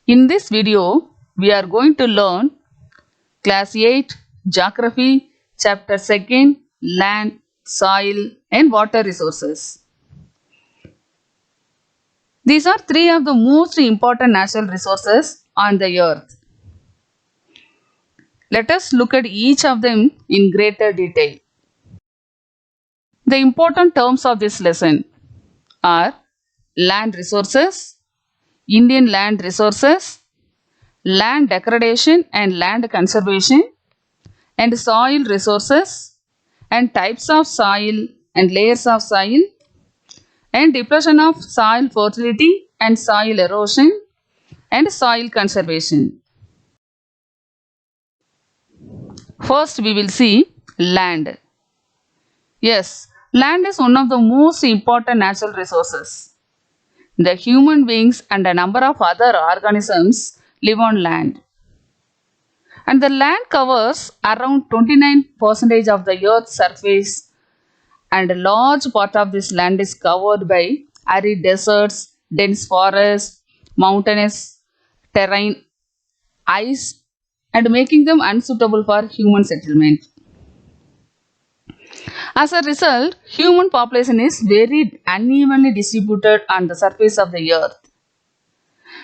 In this video, we are going to learn Class 8 Geography, Chapter 2 Land, Soil and Water Resources. These are three of the most important natural resources on the earth. Let us look at each of them in greater detail. The important terms of this lesson are land resources, Indian land resources, land degradation and land conservation, and soil resources, and types of soil and layers of soil, and depletion of soil fertility and soil erosion, and soil conservation. First, we will see land. Yes, land is one of the most important natural resources. The human beings and a number of other organisms live on land. And the land covers around 29% of the earth's surface, and a large part of this land is covered by arid deserts, dense forests, mountainous terrain, ice, and making them unsuitable for human settlement. As a result, human population is very unevenly distributed on the surface of the earth.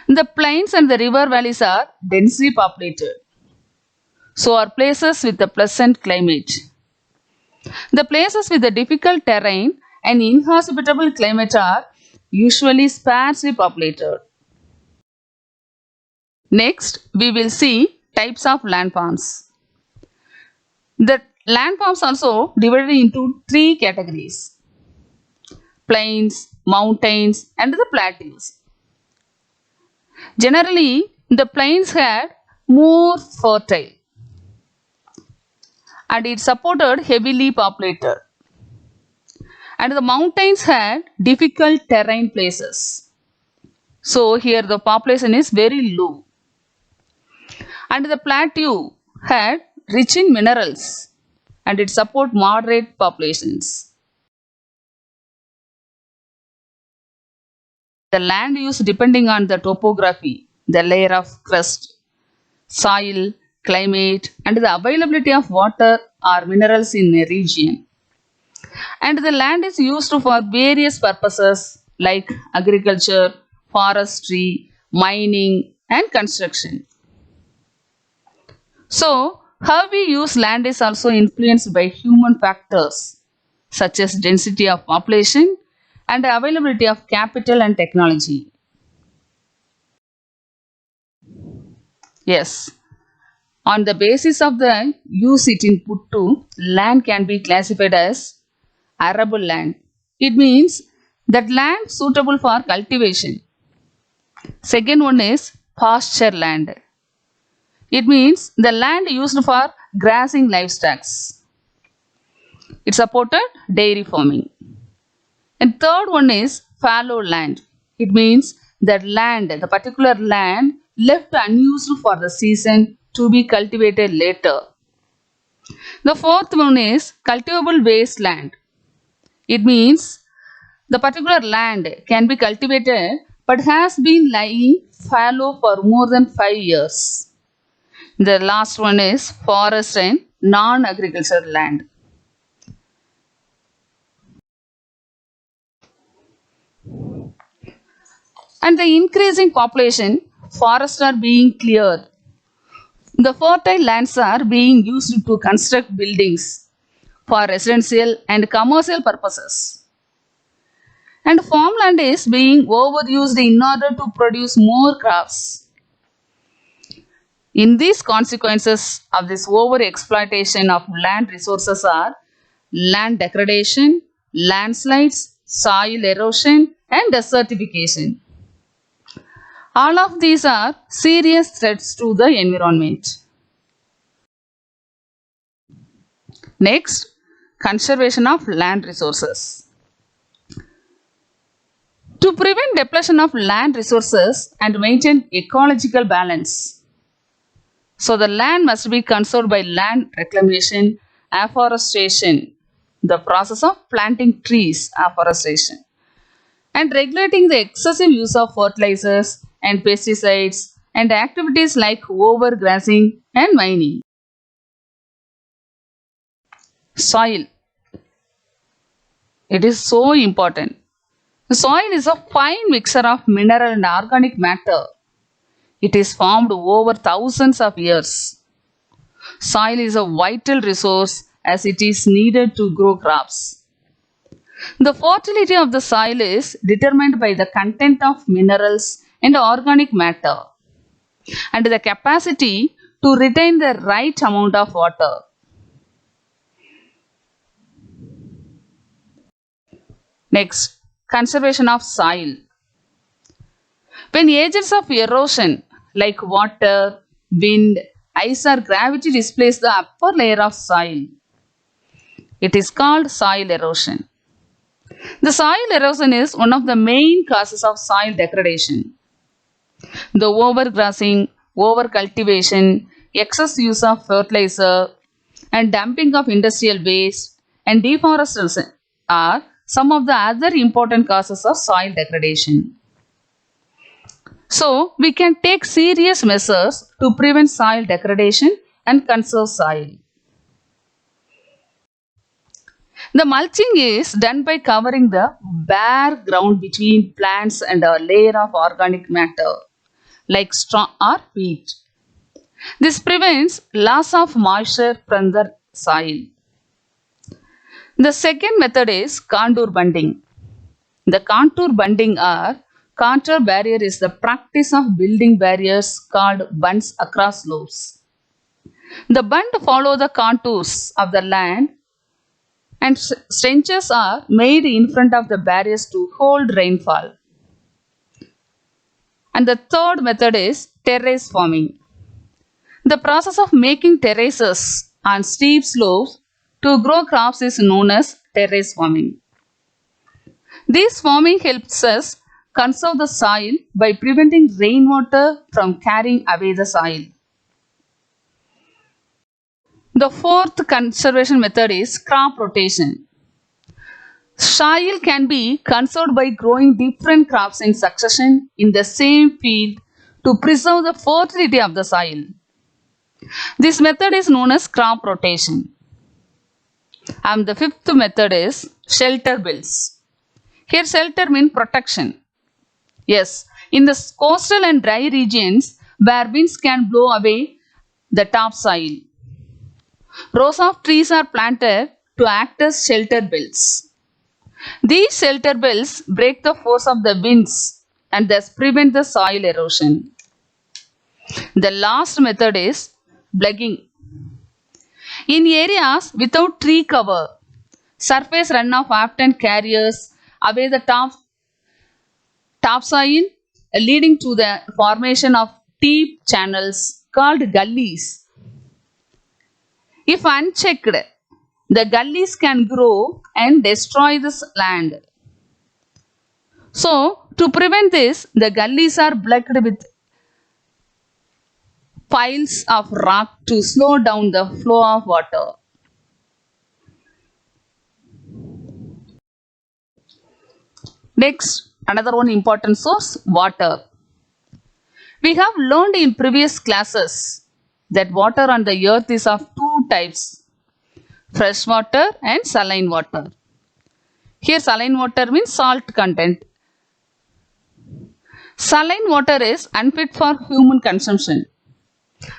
The plains and the river valleys are densely populated. So are places with a pleasant climate. The places with the difficult terrain and inhospitable climate are usually sparsely populated. Next, we will see types of landforms. The landforms also divided into three categories: plains, mountains, and the plateaus. Generally, the plains had more fertile and it supported heavily populated, and the mountains had difficult terrain places. So here the population is very low, and the plateau had rich in minerals and it support moderate populations. The land use depending on the topography, the layer of crust, soil, climate, and the availability of water or minerals in a region. And the land is used for various purposes like agriculture, forestry, mining, and construction. So, how we use land is also influenced by human factors such as density of population and the availability of capital and technology. Yes, on the basis of the use it input to, land can be classified as arable land. It means that land suitable for cultivation. Second one is pasture land. It means the land used for grazing livestock. It supported dairy farming. And third one is fallow land. It means that land, the particular land left unused for the season to be cultivated later. The fourth one is cultivable wasteland. It means the particular land can be cultivated but has been lying fallow for more than 5 years. The last one is forest and non-agricultural land. And the increasing population, forests are being cleared. The fertile lands are being used to construct buildings for residential and commercial purposes. And farmland is being overused in order to produce more crops. In these consequences of this over exploitation of land resources are land degradation, landslides, soil erosion, and desertification. All of these are serious threats to the environment. Next, conservation of land resources. To prevent depletion of land resources and maintain ecological balance, so the land must be conserved by land reclamation, afforestation, the process of planting trees, afforestation, and regulating the excessive use of fertilizers and pesticides and activities like overgrazing and mining. Soil. It is so important. The soil is a fine mixture of mineral and organic matter. It is formed over thousands of years. Soil is a vital resource as it is needed to grow crops. The fertility of the soil is determined by the content of minerals and organic matter and the capacity to retain the right amount of water. Next, conservation of soil. When agents of erosion like water, wind, ice or gravity displace the upper layer of soil, it is called soil erosion. The soil erosion is one of the main causes of soil degradation. The overgrazing, overcultivation, excess use of fertilizer, and dumping of industrial waste and deforestation are some of the other important causes of soil degradation. So, we can take serious measures to prevent soil degradation and conserve soil. The mulching is done by covering the bare ground between plants and a layer of organic matter like straw or peat. This prevents loss of moisture from the soil. The second method is contour bunding. The contour bunding or contour barrier is the practice of building barriers called bunds across slopes. The bund follow the contours of the land and trenches are made in front of the barriers to hold rainfall. And the third method is terrace farming. The process of making terraces on steep slopes to grow crops is known as terrace farming. This farming helps us conserve the soil by preventing rainwater from carrying away the soil. The fourth conservation method is crop rotation. Soil can be conserved by growing different crops in succession in the same field to preserve the fertility of the soil. This method is known as crop rotation. And the fifth method is shelter belts. Here shelter means protection. Yes, in the coastal and dry regions where winds can blow away the topsoil, rows of trees are planted to act as shelter belts. These shelter belts break the force of the winds and thus prevent the soil erosion. The last method is plugging. In areas without tree cover, surface runoff often carries away the topsoil, leading to the formation of deep channels called gullies. If unchecked, the gullies can grow and destroy this land. So, to prevent this, the gullies are blocked with piles of rock to slow down the flow of water. Next, another one important source, water. We have learned in previous classes that water on the earth is of two types, fresh water and saline water. Here saline water means salt content. Saline water is unfit for human consumption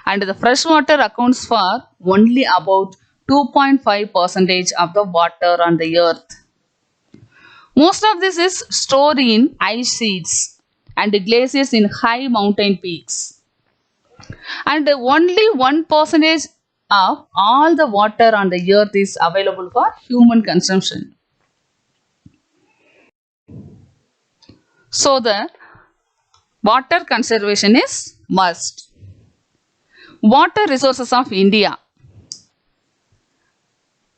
and the fresh water accounts for only about 2.5% of the water on the earth. Most of this is stored in ice sheets and glaciers in high mountain peaks. And only 1% of all the water on the earth is available for human consumption. So the water conservation is must. Water resources of India.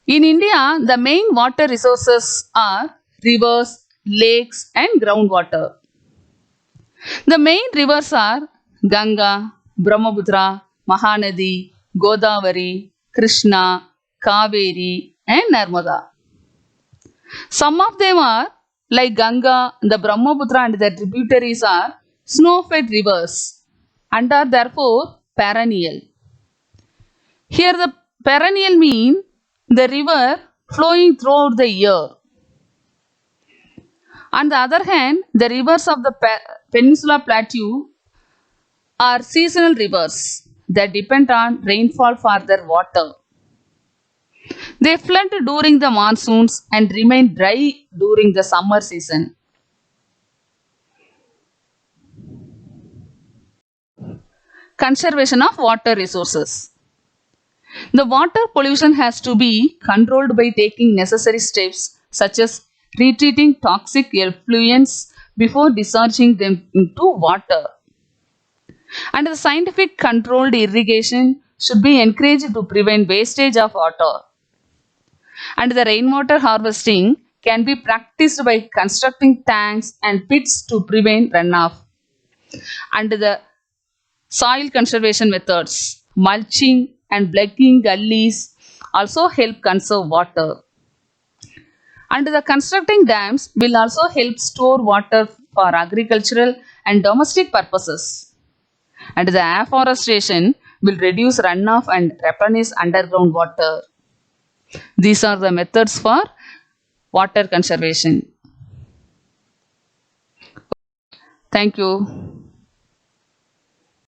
In India, the main water resources are rivers, lakes and groundwater. The main rivers are Ganga, Brahmaputra, Mahanadi, Godavari, Krishna, Kaveri and Narmada. Some of them are like Ganga, the Brahmaputra and their tributaries are snow-fed rivers and are therefore perennial. Here the perennial mean the river flowing throughout the year. On the other hand, the rivers of the Peninsula Plateau are seasonal rivers that depend on rainfall for their water. They flood during the monsoons and remain dry during the summer season. Conservation of water resources. The water pollution has to be controlled by taking necessary steps such as retreating toxic effluents before discharging them into water. And the scientific controlled irrigation should be encouraged to prevent wastage of water. And the rainwater harvesting can be practiced by constructing tanks and pits to prevent runoff. And the soil conservation methods, mulching and blocking gullies also help conserve water. And the constructing dams will also help store water for agricultural and domestic purposes. And the afforestation will reduce runoff and replenish underground water. These are the methods for water conservation. Thank you.